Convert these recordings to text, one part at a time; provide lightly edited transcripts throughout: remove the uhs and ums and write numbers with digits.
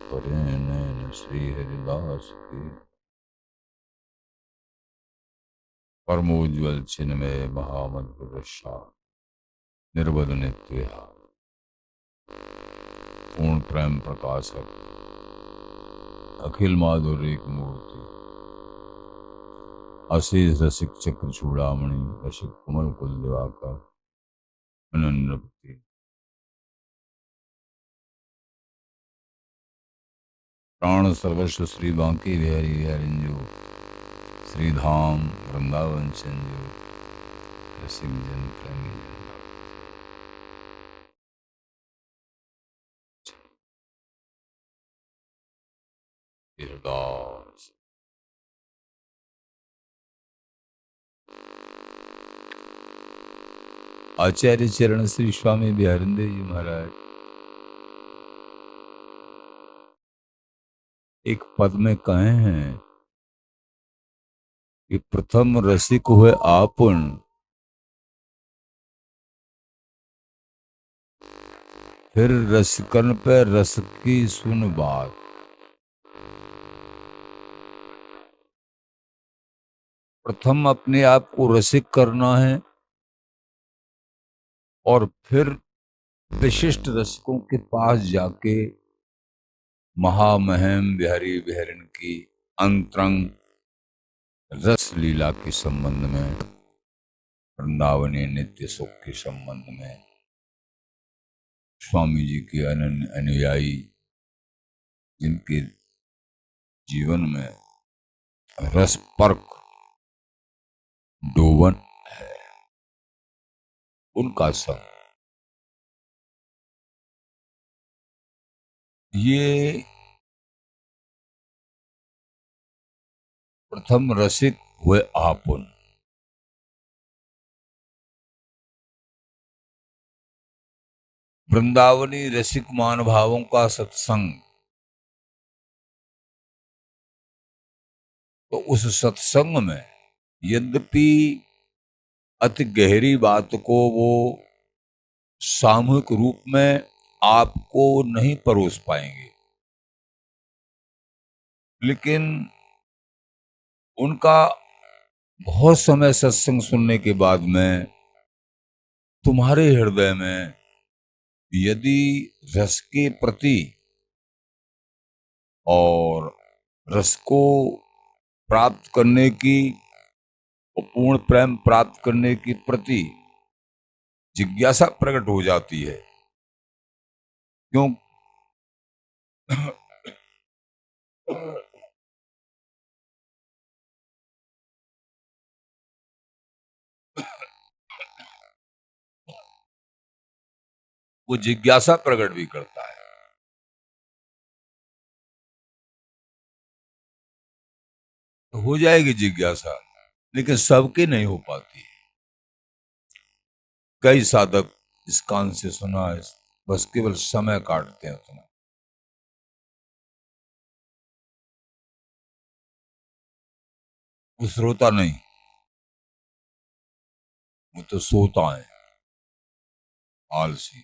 परे नैन श्री हरिदास के परमोज्वल चिन्मय महामंत्र प्रसाद निर्बध नित्य पूर्ण प्रेम प्रकाशक अखिल माधुर्य एक मूर्ति अशेष रसिक चक्र चूड़ामणि रसिक कमल कुल दिवाकर अनन्नपति प्राण सर्वस्व श्री बांके बिहारी बिहारिंजो श्रीधाम वृंदावन संजो रसिक जन प्रेमी हरदास। आचार्य चरण श्री स्वामी बिहारिंदे जी महाराज एक पद में कहे हैं कि प्रथम रसिक हुए आपन, फिर रसिकन पे रस की सुन बात। प्रथम अपने आप को रसिक करना है और फिर विशिष्ट रसिकों के पास जाके महामहिम बिहारी बिहारिन की अंतरंग रस लीला के संबंध में, वृंदावनी नित्य सुख के संबंध में, स्वामी जी के अनन्य अनुयायी जिनके जीवन में रसपर्क डोवन है, उनका संग। ये प्रथम रसिक हुए आपन। वृंदावनी रसिक महानुभावों का सत्संग, तो उस सत्संग में यद्यपि अति गहरी बात को वो सामूहिक रूप में आपको नहीं परोस पाएंगे, लेकिन उनका बहुत समय सत्संग सुनने के बाद में तुम्हारे हृदय में यदि रस के प्रति और रस को प्राप्त करने की और पूर्ण प्रेम प्राप्त करने की प्रति जिज्ञासा प्रकट हो जाती है। क्यों? वो जिज्ञासा प्रकट भी करता है। तो हो जाएगी जिज्ञासा, लेकिन सबके नहीं हो पाती है। कई साधक इस कान से सुना है, बस केवल समय काटते हैं उतना। वो श्रोता नहीं, वो तो सोता है, आलसी।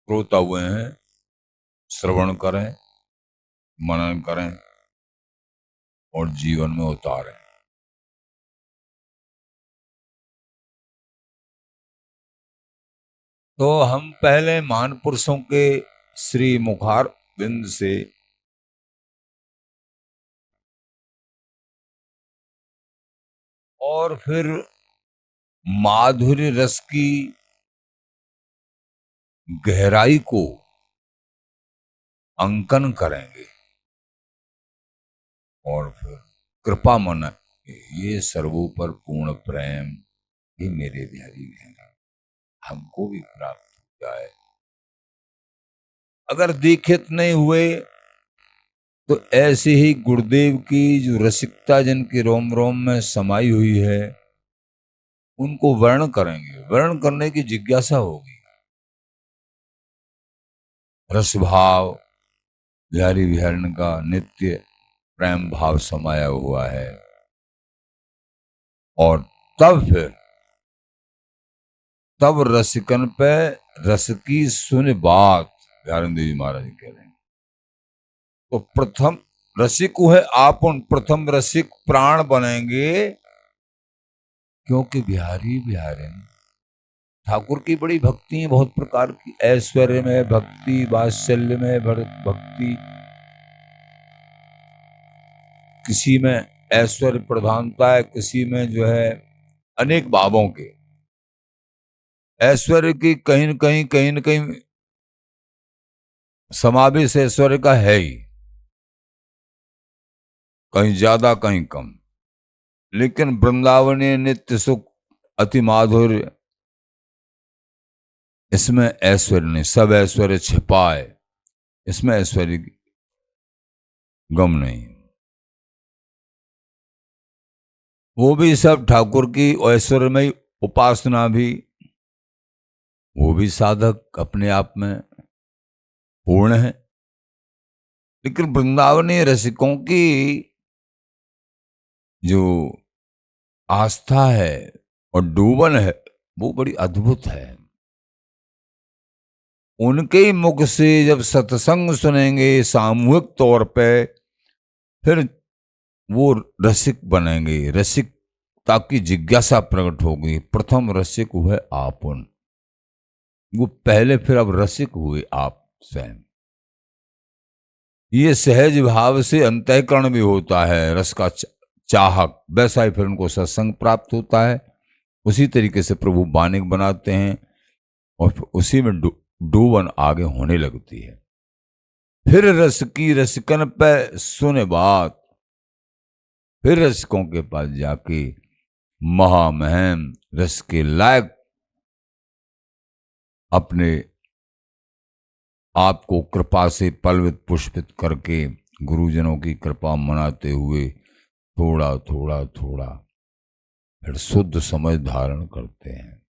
श्रोता हुए हैं, श्रवण करें, मनन करें और जीवन में उतारें। तो हम पहले महान पुरुषों के श्री मुखार बिंद से और फिर माधुर्य रस की गहराई को अंकन करेंगे और फिर कृपा मन, ये सर्वोपर पूर्ण प्रेम ही मेरे बिहारी बहन हमको भी प्राप्त हो जाए। अगर दीक्षित नहीं हुए तो ऐसे ही गुरुदेव की जो रसिकता जिनके रोम रोम में समाई हुई है, उनको वर्ण करेंगे, वर्ण करने की जिज्ञासा होगी। रस भाव बिहारी बिहारिन का नित्य प्रेम भाव समाया हुआ है, और तब रसिकन पे रस की सुन बात। दयानंद जी महाराज कह रहे हैं। तो प्रथम रसिक है आप, उन प्रथम रसिक प्राण बनेंगे, क्योंकि बिहारी बिहारी ठाकुर की बड़ी भक्ति है, बहुत प्रकार की, ऐश्वर्य में भक्ति, वात्सल्य में भक्ति, किसी में ऐश्वर्य प्रधानता है, किसी में जो है अनेक भावों के ऐश्वर्य की कहीं न कहीं समावेश ऐश्वर्य का है ही, कहीं ज्यादा कहीं कम। लेकिन वृंदावनीय नित्य सुख अति माधुर्य, इसमें ऐश्वर्य नहीं, सब ऐश्वर्य छिपा है, इसमें ऐश्वर्य गम नहीं। वो भी सब ठाकुर की ऐश्वर्यमय उपासना भी, वो भी साधक अपने आप में पूर्ण है। लेकिन वृंदावनीय रसिकों की जो आस्था है और डूबन है, वो बड़ी अद्भुत है। उनके ही मुख से जब सत्संग सुनेंगे सामूहिक तौर पे, फिर वो रसिक बनेंगे, रसिकता की जिज्ञासा प्रकट होगी। प्रथम रसिक हुए आपन, वो पहले, फिर अब रसिक हुए आप स्वयं। ये सहज भाव से अंतःकरण भी होता है, रस का चाहक, वैसा ही फिर उनको सत्संग प्राप्त होता है। उसी तरीके से प्रभु बानिक बनाते हैं और उसी में डूबन आगे होने लगती है। फिर रस की रसिकन पे सुने बात, फिर रसिकों के पास जाके महामहम रस के लायक अपने आपको कृपा से पलवित पुष्पित करके गुरुजनों की कृपा मनाते हुए थोड़ा थोड़ा थोड़ा फिर शुद्ध समझ धारण करते हैं।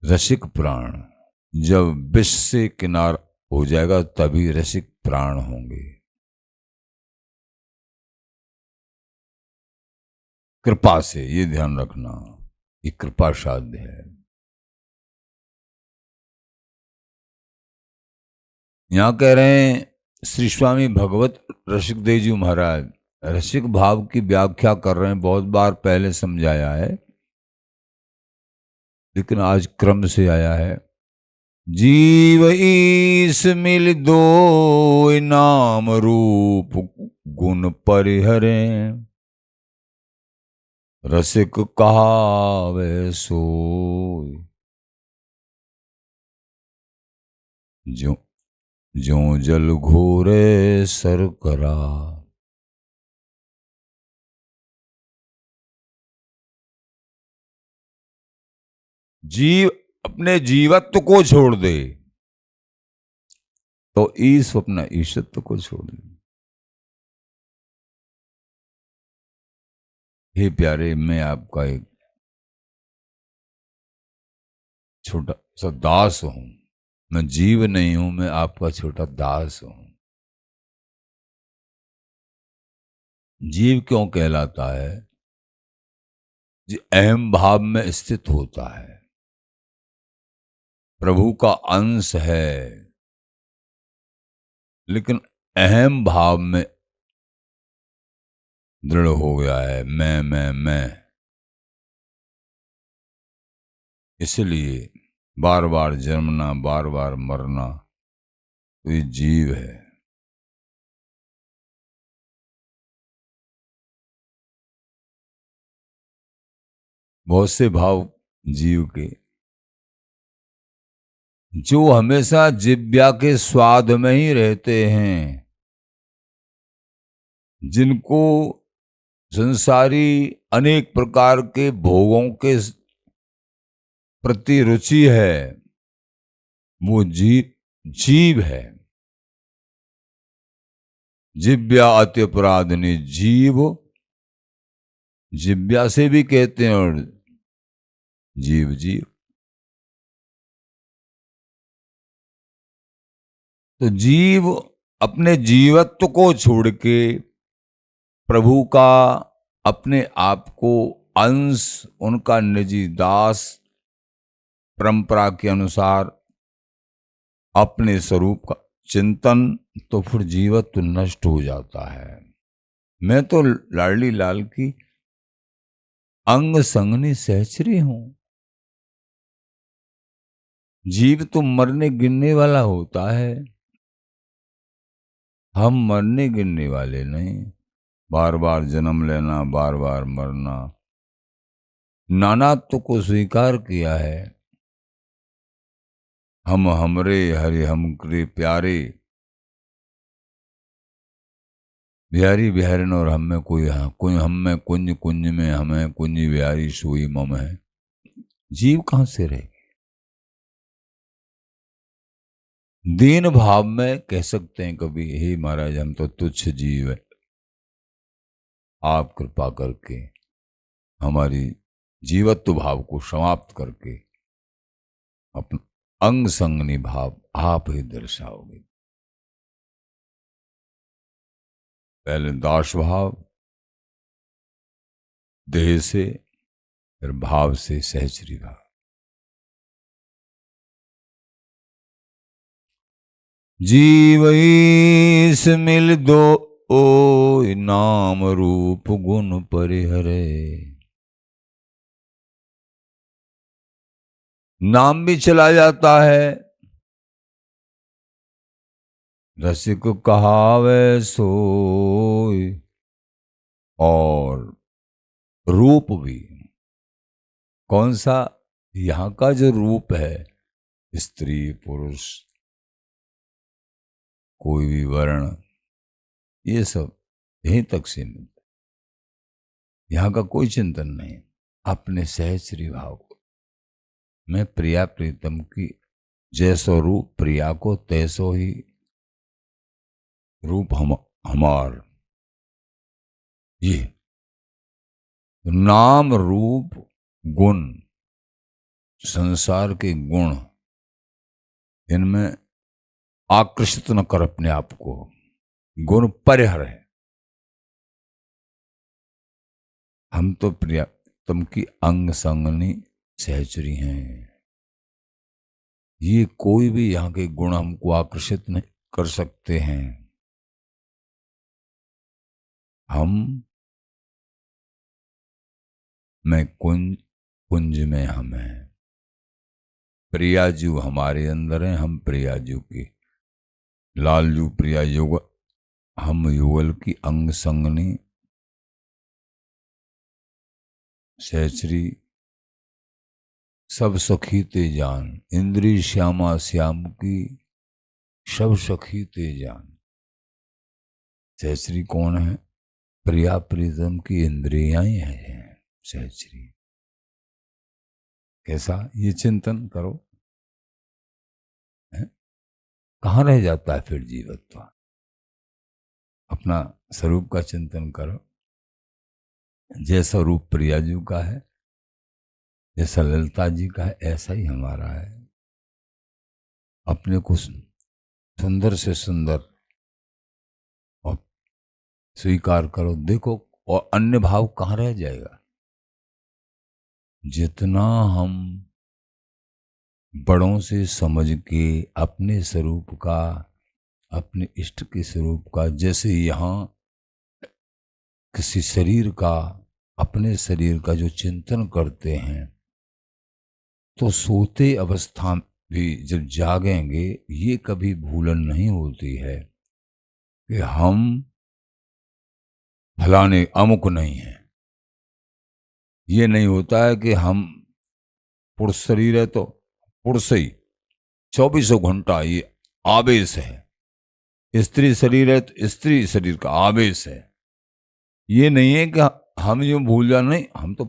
रसिक प्राण जब विष से किनार हो जाएगा तभी रसिक प्राण होंगे। कृपा से, ये ध्यान रखना, ये कृपा साध्य है। यहां कह रहे हैं श्री स्वामी भगवत रसिक देव जी महाराज रसिक भाव की व्याख्या कर रहे हैं। बहुत बार पहले समझाया है, लेकिन आज क्रम से आया है। जीव ईस मिल दो नाम रूप गुण परिहरे, रसिक कहावे सोय, जो जो जल घोरे सर करा। जीव अपने जीवत्व को छोड़ दे तो ईश अपना ईशत्व को छोड़ दे। हे प्यारे, मैं आपका एक छोटा सा दास हूं, मैं जीव नहीं हूं, मैं आपका छोटा दास हूं। जीव क्यों कहलाता है? जी अहम भाव में स्थित होता है, प्रभु का अंश है, लेकिन अहम भाव में दृढ़ हो गया है, मैं। इसलिए बार बार जन्मना, बार बार मरना, तो ये जीव है। बहुत से भाव जीव के जो हमेशा जिव्या के स्वाद में ही रहते हैं, जिनको संसारी अनेक प्रकार के भोगों के प्रति रुचि है, वो जीव है। जिव्या अति अपराधनी, जीव जिव्या से भी कहते हैं और जीव। तो जीव अपने जीवत्व को छोड़ के प्रभु का अपने आप को अंश, उनका निजी दास, परंपरा के अनुसार अपने स्वरूप का चिंतन, तो फिर जीवत्व नष्ट हो जाता है। मैं तो लाडली लाल की अंग संगनी सहचरी हूं। जीव तो मरने गिरने वाला होता है, हम मरने गिरने वाले नहीं। बार बार जन्म लेना, बार बार मरना, नानात्व को स्वीकार किया है। हम हमरे हरे हमरे प्यारे, बिहारी बिहारिन और हम में कोई हम में कुंज कुंज में हमें कुंज बिहारी सोई मम है। जीव कहां से रहे? दीन भाव में कह सकते हैं कभी, हे महाराज हम तो तुच्छ जीव है, आप कृपा करके हमारी जीवत्व भाव को समाप्त करके अपना अंग संगनी भाव आप ही दर्शाओगे। पहले दास भाव, देह से, फिर भाव से सहचरी भाव। जीव ईस मिल दो ओ नाम रूप गुण परिहरे। नाम भी चला जाता है, रसिक कहावे सोई, और रूप भी। कौन सा? यहाँ का जो रूप है, स्त्री पुरुष कोई भी वर्ण, ये सब यहीं तक सीमित। यहाँ का कोई चिंतन नहीं। अपने सहचरी भाव को, मैं प्रिया प्रीतम की जैसो रूप प्रिया को तैसो ही रूप हमार। ये नाम रूप गुण, संसार के गुण, इनमें आकर्षित न कर अपने आप को। गुण परिहर है। हम तो प्रियतम की अंग संगनी सहचरी हैं। ये कोई भी यहाँ के गुण हमको आकर्षित नहीं कर सकते हैं। हम में कुंज, कुंज में हम हैं। प्रियाजू हमारे अंदर हैं, हम प्रियाजू की। लालजू प्रिया युग, हम युगल की अंग संगनी सहचरी। सब सखी ते जान, इंद्री श्यामा श्याम की सब सखी ते जान। सहचरी कौन है? प्रिया प्रीतम की इंद्रियां ही हैं सहचरी। कैसा? ये चिंतन करो। कहाँ रह जाता है फिर जीवत्व? अपना स्वरूप का चिंतन करो। जैसा रूप प्रियाजू का है, जैसा ललिता जी का है, ऐसा ही हमारा है। अपने को सुंदर से सुंदर और स्वीकार करो। देखो, और अन्य भाव कहाँ रह जाएगा? जितना हम बड़ों से समझ के अपने स्वरूप का, अपने इष्ट के स्वरूप का, जैसे यहाँ किसी शरीर का, अपने शरीर का जो चिंतन करते हैं, तो सोते अवस्था भी जब जागेंगे, ये कभी भूलन नहीं होती है कि हम फलाने अमुक नहीं हैं। ये नहीं होता है कि हम पुरुष शरीर है तो पुरुष ही 24 घंटा ये आवेश है, स्त्री शरीर है तो स्त्री शरीर का आवेश है। ये नहीं है कि हम यूं भूल जाए, नहीं हम तो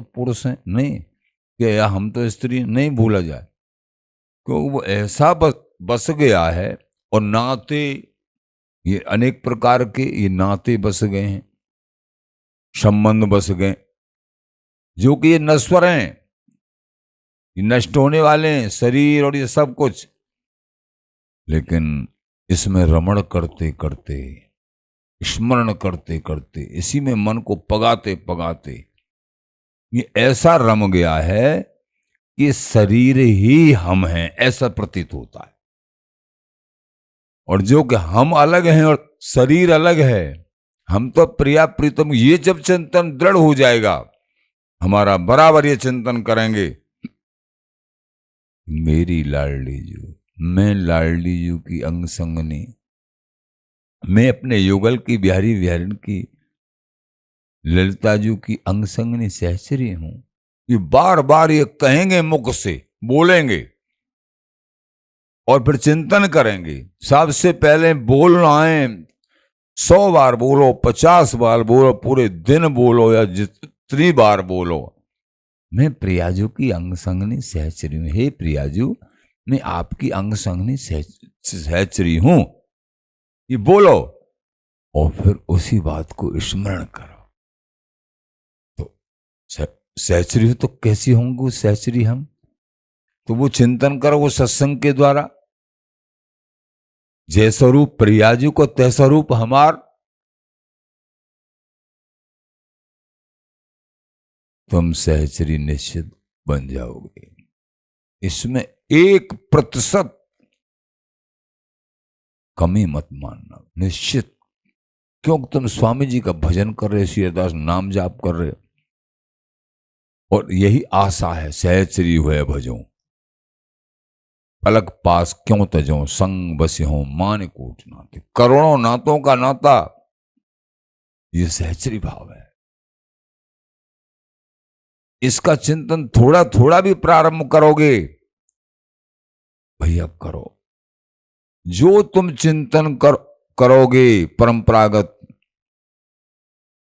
पुरुष हैं, नहीं कि या हम तो स्त्री, नहीं भूला जाए। क्योंकि वो ऐसा बस गया है। और नाते, ये अनेक प्रकार के ये नाते बस गए हैं, संबंध बस गए, जो कि ये नश्वर हैं, ये नष्ट होने वाले हैं, शरीर और ये सब कुछ। लेकिन इसमें रमण करते करते, स्मरण करते करते, इसी में मन को पगाते पगाते ये ऐसा रम गया है कि शरीर ही हम हैं, ऐसा प्रतीत होता है। और जो कि हम अलग हैं और शरीर अलग है, हम तो प्रिया प्रीतम, ये जब चिंतन दृढ़ हो जाएगा, हमारा बराबर ये चिंतन करेंगे, मेरी लाडली जू, मैं लाडली जू की अंग संगनी, मैं अपने युगल की बिहारी बिहारिन की ललिता जू की अंग संगनी सहचरी हूं। ये बार बार ये कहेंगे, मुख से बोलेंगे और फिर चिंतन करेंगे। सबसे पहले बोलना है, 100 बार बोलो, 50 बार बोलो, पूरे दिन बोलो या जितनी बार बोलो, मैं प्रियाजू की अंग संगनी सहचरी हूं। हे प्रियाजू, मैं आपकी अंग संगनी सहचरी हूं, ये बोलो और फिर उसी बात को स्मरण करो। तो सहचरी हो तो कैसी होंगे वो सहचरी हम? तो वो चिंतन करो वो सत्संग के द्वारा, जैसा रूप प्रियाजू को तैसा रूप हमार, तुम सहचरी निश्चित बन जाओगे। इसमें 1% कमी मत मानना, निश्चित। क्योंकि तुम स्वामी जी का भजन कर रहे, श्रीदास नाम जाप कर रहे, और यही आशा है, सहचरी हुए भजो, पलक पास क्यों तजो, संग बसे हो मान कोट नाते, करोड़ों नातों का नाता, ये सहचरी भाव है। इसका चिंतन थोड़ा थोड़ा भी प्रारंभ करोगे भैया, करो। जो तुम चिंतन करोगे परंपरागत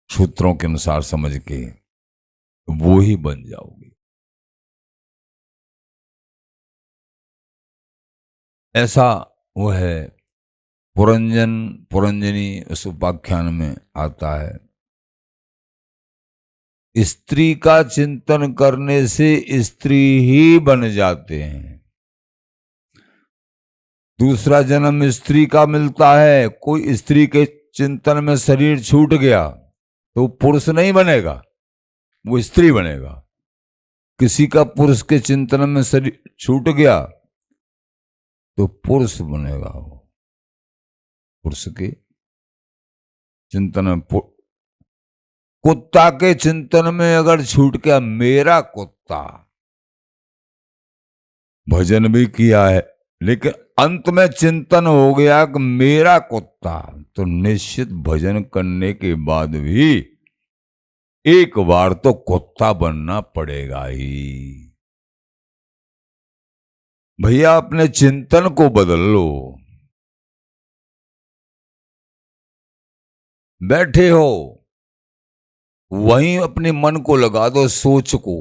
सूत्रों के अनुसार समझ के, वो ही बन जाओगे। ऐसा वो है, पुरंजन पुरंजनी उस उपाख्यान में आता है, स्त्री का चिंतन करने से स्त्री ही बन जाते हैं। दूसरा जन्म स्त्री का मिलता है। कोई स्त्री के चिंतन में शरीर छूट गया तो पुरुष नहीं बनेगा, वो स्त्री बनेगा। किसी का पुरुष के चिंतन में शरीर छूट गया तो पुरुष बनेगा। वो पुरुष के चिंतन में, कुत्ता के चिंतन में अगर छूट गया मेरा कुत्ता, भजन भी किया है लेकिन अंत में चिंतन हो गया कि मेरा कुत्ता, तो निश्चित भजन करने के बाद भी एक बार तो कुत्ता बनना पड़ेगा ही। भैया अपने चिंतन को बदल लो। बैठे हो वहीं अपने मन को लगा दो, सोच को।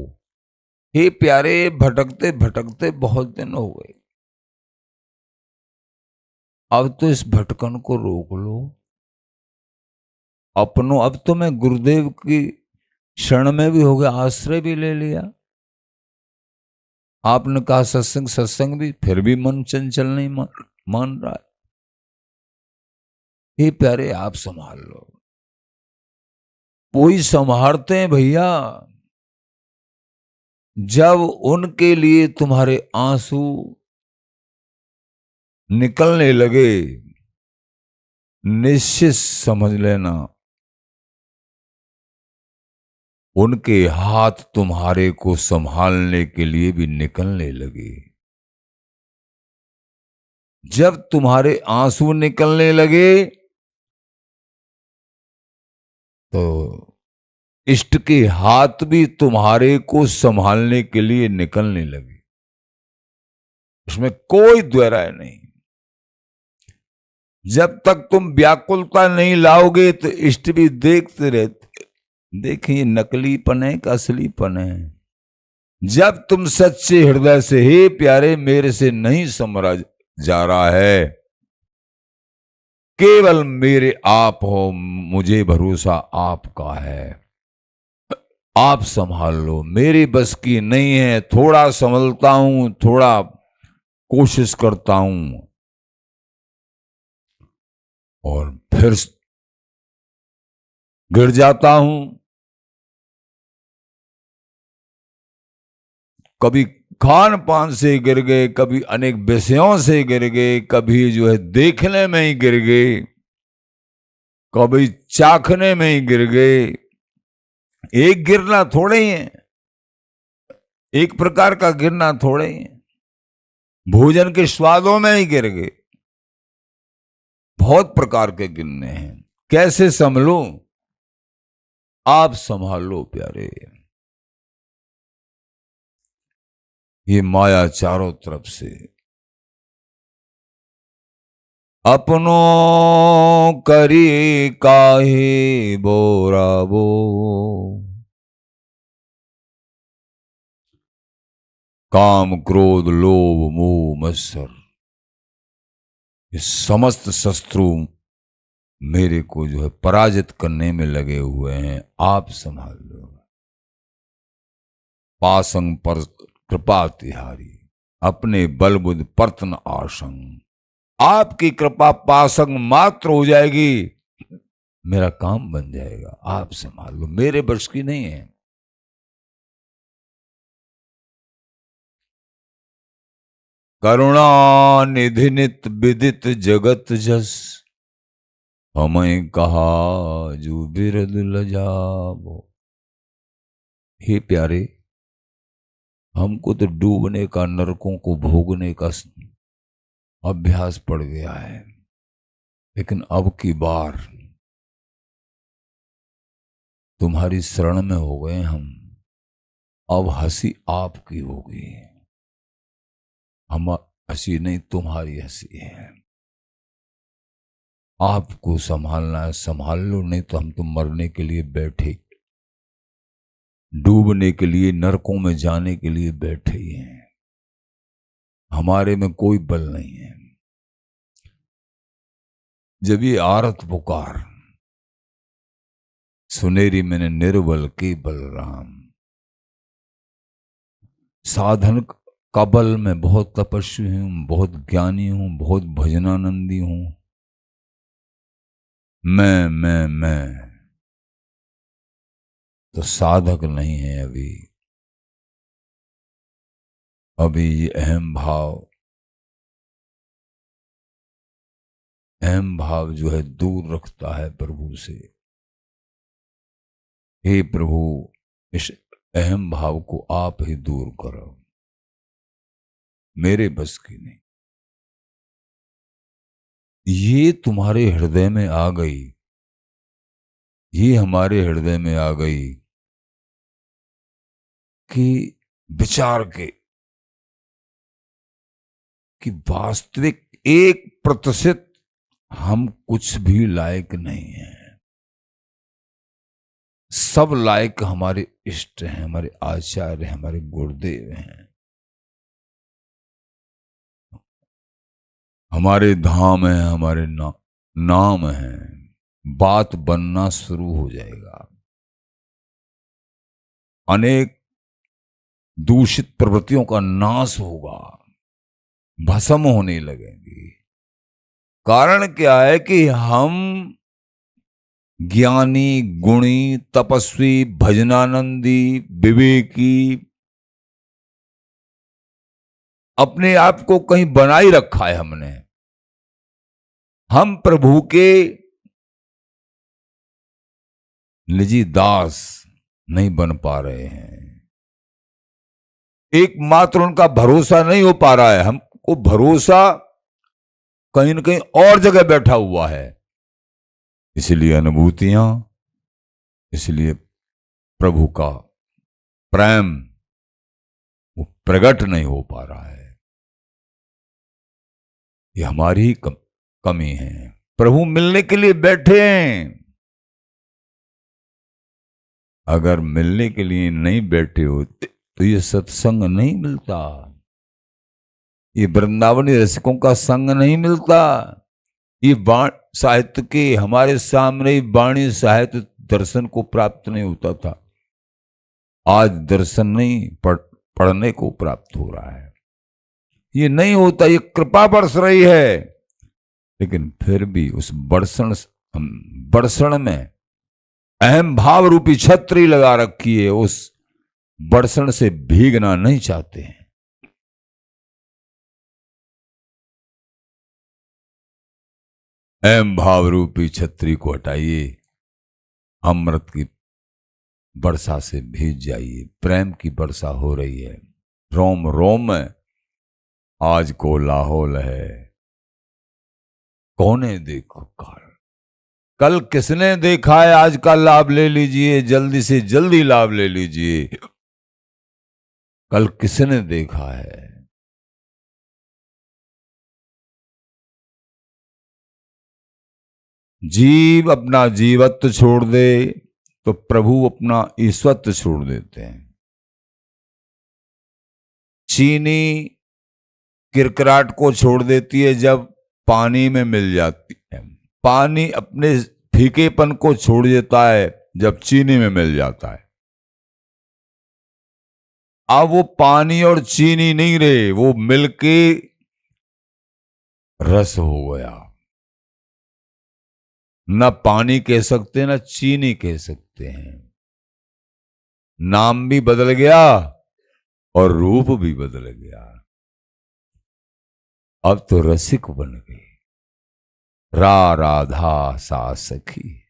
हे प्यारे, भटकते भटकते बहुत दिन हो गए, अब तो इस भटकन को रोक लो। अपनों, अब तो मैं गुरुदेव की शरण में भी हो गया, आश्रय भी ले लिया। आपने कहा सत्संग सत्संग भी, फिर भी मन चंचल नहीं मान रहा है। हे प्यारे, आप संभाल लो। कोई संभालते हैं भैया जब उनके लिए तुम्हारे आंसू निकलने लगे, निश्चित समझ लेना उनके हाथ तुम्हारे को संभालने के लिए भी निकलने लगे। जब तुम्हारे आंसू निकलने लगे तो इष्ट के हाथ भी तुम्हारे को संभालने के लिए निकलने लगे। उसमें कोई द्वैराय नहीं। जब तक तुम व्याकुलता नहीं लाओगे तो इष्ट भी देखते रहते, देखिए नकलीपन है कि असलीपन है। जब तुम सच्चे हृदय से, हे प्यारे मेरे से नहीं समझा जा रहा है, केवल मेरे आप हो, मुझे भरोसा आपका है, आप संभाल लो, मेरी बस की नहीं है, थोड़ा संभलता हूं, थोड़ा कोशिश करता हूं और फिर गिर जाता हूं। कभी खान पान से गिर गए, कभी अनेक विषयों से गिर गए, कभी जो है देखने में ही गिर गए, कभी चाखने में ही गिर गए। एक गिरना थोड़े ही है, एक प्रकार का गिरना थोड़े ही है, भोजन के स्वादों में ही गिर गए। बहुत प्रकार के गिरने हैं। कैसे संभलो? आप संभालो प्यारे। ये माया चारों तरफ से अपनों करी काहे बोराबो, काम क्रोध लोभ मोह मत्सर, ये समस्त शत्रु मेरे को जो है पराजित करने में लगे हुए हैं। आप संभाल लो। पासंग पर कृपा तिहारी, अपने बल बुद्धि परतन आसंग। आपकी कृपा पासंग मात्र हो जाएगी, मेरा काम बन जाएगा। आप संभाल लो, मेरे बस की नहीं है। करुणा निधि नित विदित जगत जस, हमें कहा जो बिरद लजाबो। हे प्यारे, हमको तो डूबने का, नरकों को भोगने का अभ्यास पड़ गया है, लेकिन अब की बार तुम्हारी शरण में हो गए हम। अब हंसी आपकी होगी, हम हंसी नहीं, तुम्हारी हंसी है। आपको संभालना है, संभाल लो, नहीं तो हम तो मरने के लिए बैठे, डूबने के लिए, नरकों में जाने के लिए बैठे ही हैं। हमारे में कोई बल नहीं है। जब ये आरत पुकार सुनेरी मैंने निर्बल के बलराम, साधन का बल में बहुत तपस्वी हूं, बहुत ज्ञानी हूं, बहुत भजनानंदी हूं। मैं तो साधक नहीं है अभी। अभी ये अहम भाव जो है दूर रखता है प्रभु से। हे प्रभु, इस अहम भाव को आप ही दूर करो, मेरे बस की नहीं। ये तुम्हारे हृदय में आ गई, ये हमारे हृदय में आ गई कि विचार के कि वास्तविक 1% हम कुछ भी लायक नहीं हैं। सब लायक हमारे इष्ट हैं, हमारे आचार्य हैं, हमारे गुरुदेव हैं, हमारे धाम है, हमारे नाम है। बात बनना शुरू हो जाएगा। अनेक दूषित प्रवृत्तियों का नाश होगा, भस्म होने लगेंगी। कारण क्या है कि हम ज्ञानी, गुणी, तपस्वी, भजनानंदी, विवेकी अपने आप को कहीं बनाई रखा है हमने। हम प्रभु के निजी दास नहीं बन पा रहे हैं। एकमात्र उनका भरोसा नहीं हो पा रहा है। हमको भरोसा कहीं न कहीं और जगह बैठा हुआ है। इसलिए अनुभूतियां, इसलिए प्रभु का प्रेम वो प्रकट नहीं हो पा रहा है। ये हमारी ही कमी है। प्रभु मिलने के लिए बैठे हैं। अगर मिलने के लिए नहीं बैठे होते तो ये सत्संग नहीं मिलता, ये वृंदावनी रसिकों का संग नहीं मिलता, ये साहित्य के हमारे सामने वाणी साहित्य दर्शन को प्राप्त नहीं होता था। आज दर्शन नहीं पढ़ने को प्राप्त हो रहा है। ये नहीं होता, ये कृपा बरस रही है, लेकिन फिर भी उस बरसण में अहम भाव रूपी छतरी लगा रखी है। उस बरसण से भीगना नहीं चाहते हैं। एम भाव रूपी छतरी को हटाइए, अमृत की वर्षा से भीज जाइए। प्रेम की वर्षा हो रही है, रोम रोम में आज को लाहौल है। कौने देखो काल, कल किसने देखा है, आज का लाभ ले लीजिए, जल्दी से जल्दी लाभ ले लीजिए। कल किसने देखा है। जीव अपना जीवत्व छोड़ दे तो प्रभु अपना ईश्वत्व छोड़ देते हैं। चीनी किरकिराट को छोड़ देती है जब पानी में मिल जाती है। पानी अपने फीकेपन को छोड़ देता है जब चीनी में मिल जाता है। अब वो पानी और चीनी नहीं रहे, वो मिलके रस हो गया। न पानी कह सकते न चीनी कह सकते हैं। नाम भी बदल गया और रूप भी बदल गया। अब तो रसिक बन गई। राधा सा सखी।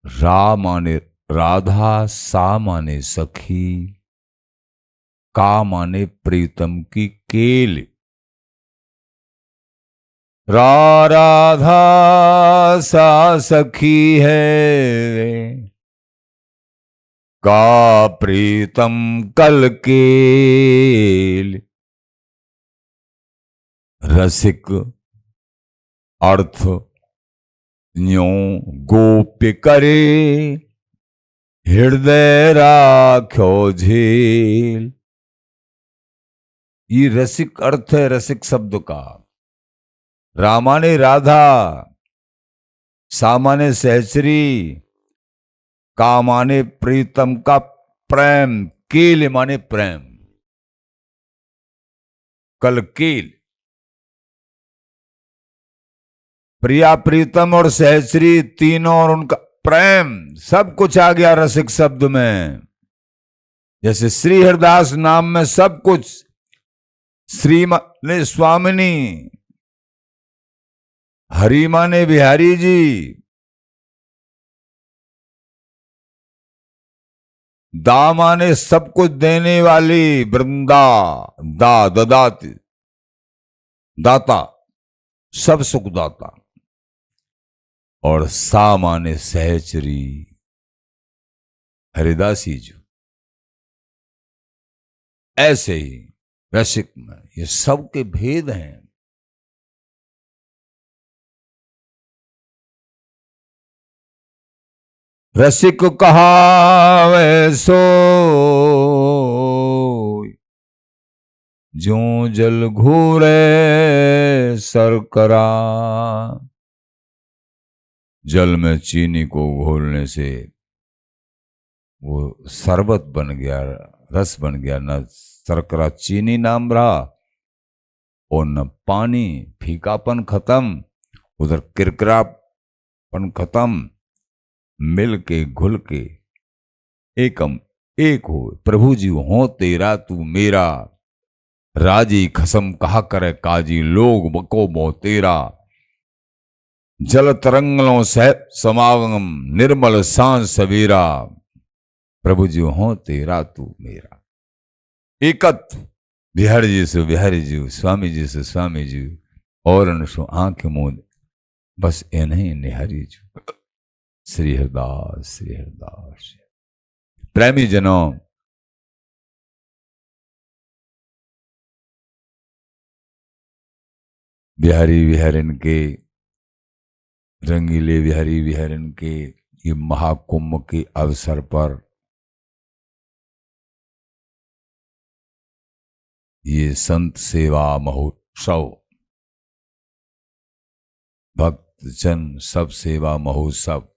रा माने राधा, सा माने सखी, का माने प्रीतम की केल। राधा सा सखी है, का प्रीतम कल केल। रसिक अर्थ न्यो गोप्य करे, हृदय राख्यो झेल। ये रसिक अर्थ है रसिक शब्द का। रामा ने राधा, सामा ने सहचरी, का माने प्रीतम का प्रेम, केल माने प्रेम, कल केल। प्रिया प्रीतम और सहचरी तीनों और उनका प्रेम सब कुछ आ गया रसिक शब्द में। जैसे श्री हरिदास नाम में सब कुछ, श्री माने स्वामिनी, हरि माने बिहारी जी, दा माने सब कुछ देने वाली वृंदा, ददाती, दाता, सब सुखदाता। और सा माने सहचरी, हरिदासी जी। ऐसे ही रसिक में ये सब के भेद हैं। रसिक कहावे सो, ज्यों जल घूरे सरकरा। जल में चीनी को घोलने से वो शरबत बन गया, रस बन गया। न शर्करा चीनी नाम रहा और न पानी, फीकापन खत्म, उधर किरकिरापन खत्म। मिल के घुल के एकम एक हो। प्रभु जी हो तेरा तू मेरा, राजी खसम कहा करे काजी, लोग बको बो तेरा। जल तरंगलों से समागम, निर्मल सांझ सवेरा। प्रभु जी हो तेरा तू मेरा। एकत्व बिहारी जी से बिहारी जी, स्वामी जी से स्वामी जी, और अनसु आंख मूंद बस इन्हें निहारी जी। श्री हरिदास श्री हरिदास। प्रेमी जनों, बिहारी बिहारिन के, रंगीले बिहारी बिहारिन के ये महाकुंभ के अवसर पर ये संत सेवा महोत्सव, भक्त जन सब सेवा महोत्सव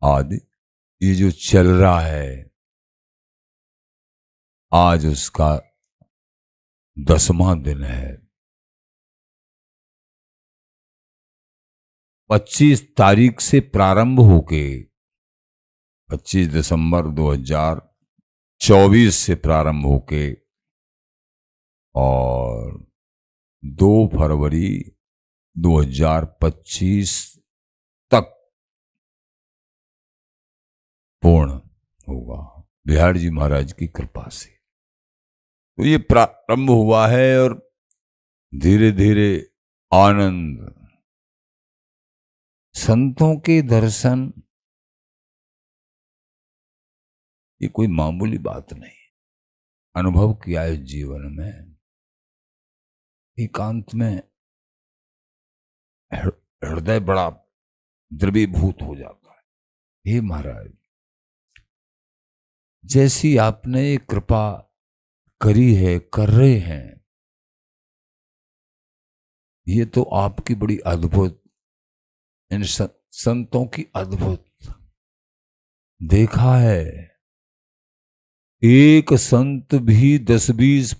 आदि ये जो चल रहा है, आज उसका 10वां दिन है। 25 तारीख से प्रारंभ होके 25 दिसंबर 2024 से प्रारंभ होके और 2 फरवरी 2025 तक पूर्ण होगा बिहारी जी महाराज की कृपा से। तो ये प्रारंभ हुआ है और धीरे धीरे आनंद, संतों के दर्शन, ये कोई मामूली बात नहीं। अनुभव किया है जीवन में, एकांत में हृदय बड़ा द्रवीभूत हो जाता है। हे महाराज, जैसी आपने कृपा करी है, कर रहे हैं, ये तो आपकी बड़ी अद्भुत, इन संतों की अद्भुत। देखा है एक संत भी 10-20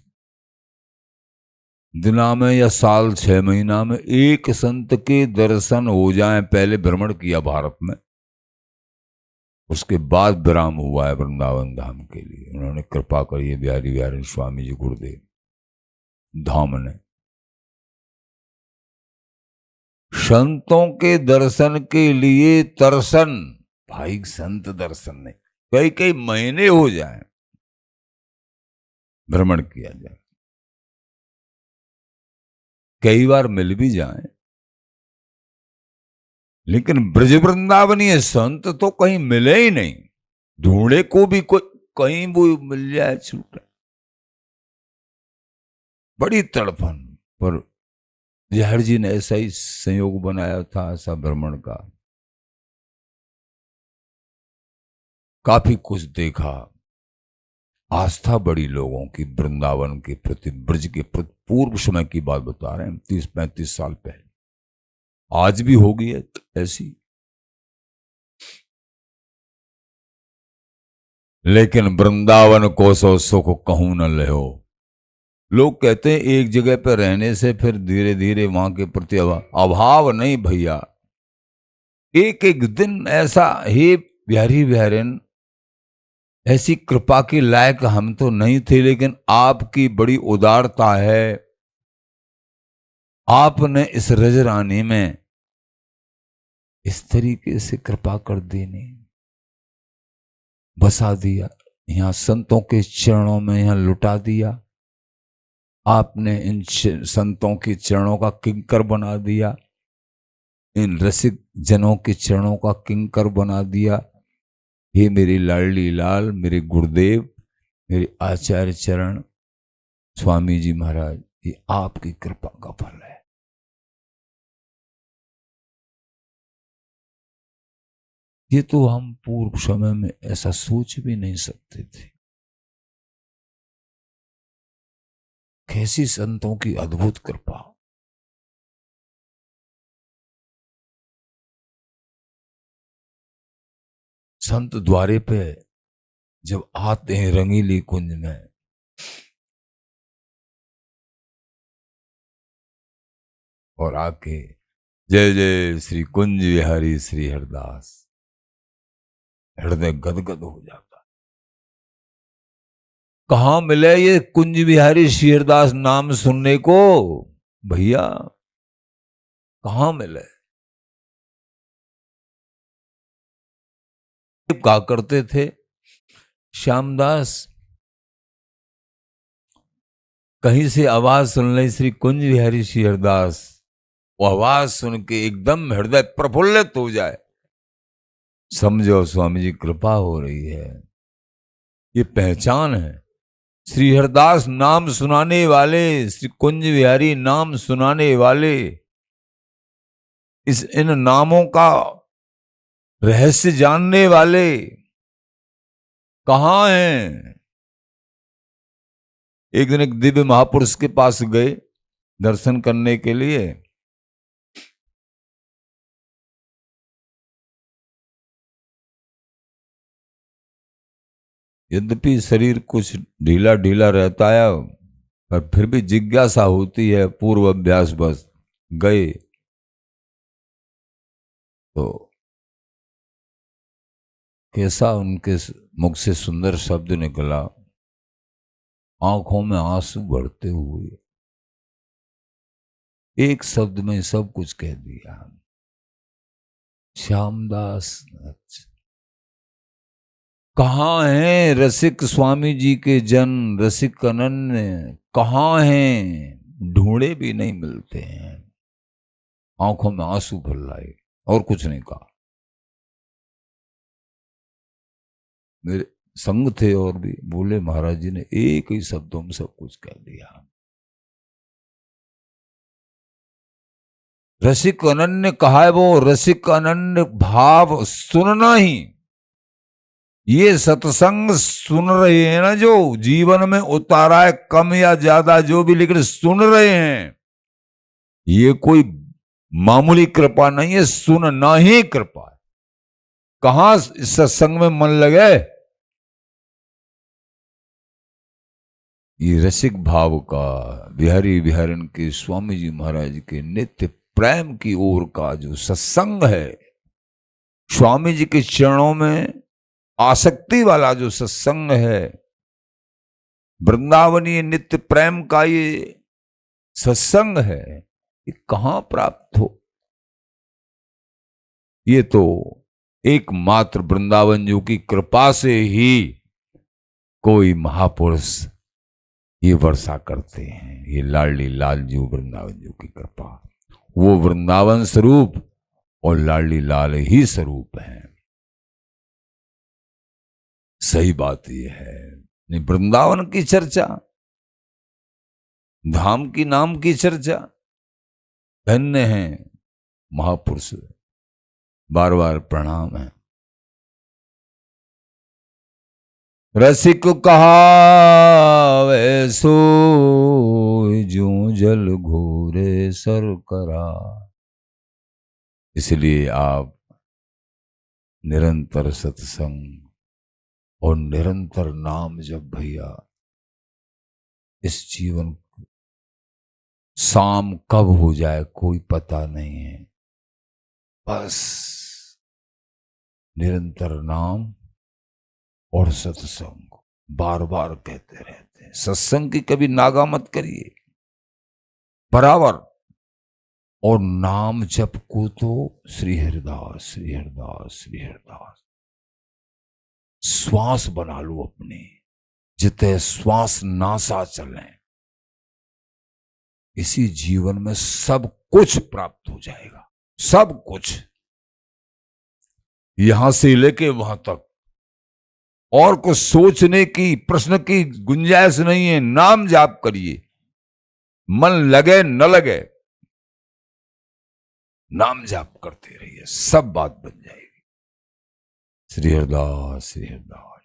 दिना में या साल 6 महीना में एक संत के दर्शन हो जाएं, पहले भ्रमण किया भारत में, उसके बाद विराम हुआ है वृंदावन धाम के लिए। उन्होंने कृपा करी है बिहारी बिहारी स्वामी जी गुरुदेव धाम ने। संतों के दर्शन के लिए तरसन, भाई संत दर्शन नहीं, कई कई महीने हो जाएं भ्रमण किया जाए, कई बार मिल भी जाएं, लेकिन ब्रज वृंदावनीय संत तो कहीं मिले ही नहीं। ढूंढे को भी कोई, कहीं वो मिल जाए छूटा, बड़ी तड़पन। पर बिहारी जी ने ऐसा ही संयोग बनाया था, ऐसा भ्रमण का, काफी कुछ देखा। आस्था बड़ी लोगों की वृंदावन के प्रति, ब्रज के प्रति। पूर्व समय की बात बता रहे हैं, 30-35 साल पहले। आज भी होगी है ऐसी, लेकिन वृंदावन को सो सुख कहूं न लेहो। लोग कहते हैं एक जगह पर रहने से फिर धीरे धीरे वहां के प्रति अभाव नहीं भैया। एक एक दिन ऐसा, हे बिहारी बिहारिन, ऐसी कृपा के लायक हम तो नहीं थे, लेकिन आपकी बड़ी उदारता है। आपने इस रजरानी में इस तरीके से कृपा कर देनी, बसा दिया, यहां संतों के चरणों में यहां लुटा दिया। आपने इन संतों के चरणों का किंकर बना दिया, इन रसिक जनों के चरणों का किंकर बना दिया। हे मेरी लाडली लाल, मेरे गुरुदेव, मेरे आचार्य चरण स्वामी जी महाराज, ये आपकी कृपा का फल है। ये तो हम पूर्व समय में ऐसा सोच भी नहीं सकते थे। कैसी संतों की अद्भुत कृपा। संत द्वारे पे जब आते हैं रंगीली कुंज में, और आके जय जय श्री कुंज विहारी श्री हरदास, हृदय गदगद हो जाता। कहां मिले ये कुंज विहारी श्री हरदास नाम सुनने को भैया, कहां मिले। कहा करते थे श्यामदास, कहीं से आवाज सुन ले श्री कुंज विहारी श्री हरदास, वो आवाज सुन के एकदम हृदय प्रफुल्लित हो जाए, समझो स्वामी जी कृपा हो रही है। ये पहचान है। श्री हरदास नाम सुनाने वाले, श्री कुंज विहारी नाम सुनाने वाले, इन नामों का रहस्य जानने वाले कहां हैं। एक दिन एक दिव्य महापुरुष के पास गए दर्शन करने के लिए। यद्यपि शरीर कुछ ढीला ढीला रहता है, पर फिर भी जिज्ञासा होती है, पूर्व अभ्यास बस गए तो कैसा उनके मुख से सुंदर शब्द निकला, आंखों में आंसू भरते हुए एक शब्द में सब कुछ कह दिया। श्यामदास कहाँ हैं रसिक स्वामी जी के जन, रसिक अनन्य कहाँ हैं, ढूंढे भी नहीं मिलते हैं। आंखों में आंसू भर लाए और कुछ नहीं कहा। मेरे संग थे और भी बोले, महाराज जी ने एक ही शब्दों में सब कुछ कह दिया। रसिक अनन्य कहा है वो, रसिक अनन्य भाव सुनना ही। ये सत्संग सुन रहे हैं ना, जो जीवन में उतारा है कम या ज्यादा जो भी, लेकिन सुन रहे हैं, ये कोई मामूली कृपा नहीं है, सुनना ही कृपा है। कहां इस सत्संग में मन लगे। ये रसिक भाव का बिहारी बिहारन के स्वामी जी महाराज के नित्य प्रेम की ओर का जो सत्संग है, स्वामी जी के चरणों में आसक्ति वाला जो सत्संग है, वृंदावनीय नित्य प्रेम का ये सत्संग है, ये कहां प्राप्त हो। ये तो एकमात्र वृंदावन जी की कृपा से ही कोई महापुरुष ये वर्षा करते हैं। ये लाडली लाल जी वृंदावन जी की कृपा, वो वृंदावन स्वरूप और लाडली लाल ही स्वरूप है। सही बात यह है। नहीं, वृंदावन की चर्चा, धाम की नाम की चर्चा, धन्य है महापुरुष, बार बार प्रणाम है। रसिक कहावे सो जो जल घोरे सर करा। इसलिए आप निरंतर सत्संग और निरंतर नाम जब भैया, इस जीवन शाम कब हो जाए कोई पता नहीं है। बस निरंतर नाम और सत्संग बार बार कहते रहते हैं। सत्संग की कभी नागा मत करिए, बराबर। और नाम जप को तो श्री हरिदास श्री हरिदास श्री हरिदास, श्वास बना लो अपने, जिते श्वास नासा चले। इसी जीवन में सब कुछ प्राप्त हो जाएगा, सब कुछ, यहां से लेके वहां तक। और कुछ सोचने की, प्रश्न की गुंजाइश नहीं है। नाम जाप करिए, मन लगे न लगे, नाम जाप करते रहिए, सब बात बन जाएगी। श्री हरिदास श्री हरिदास।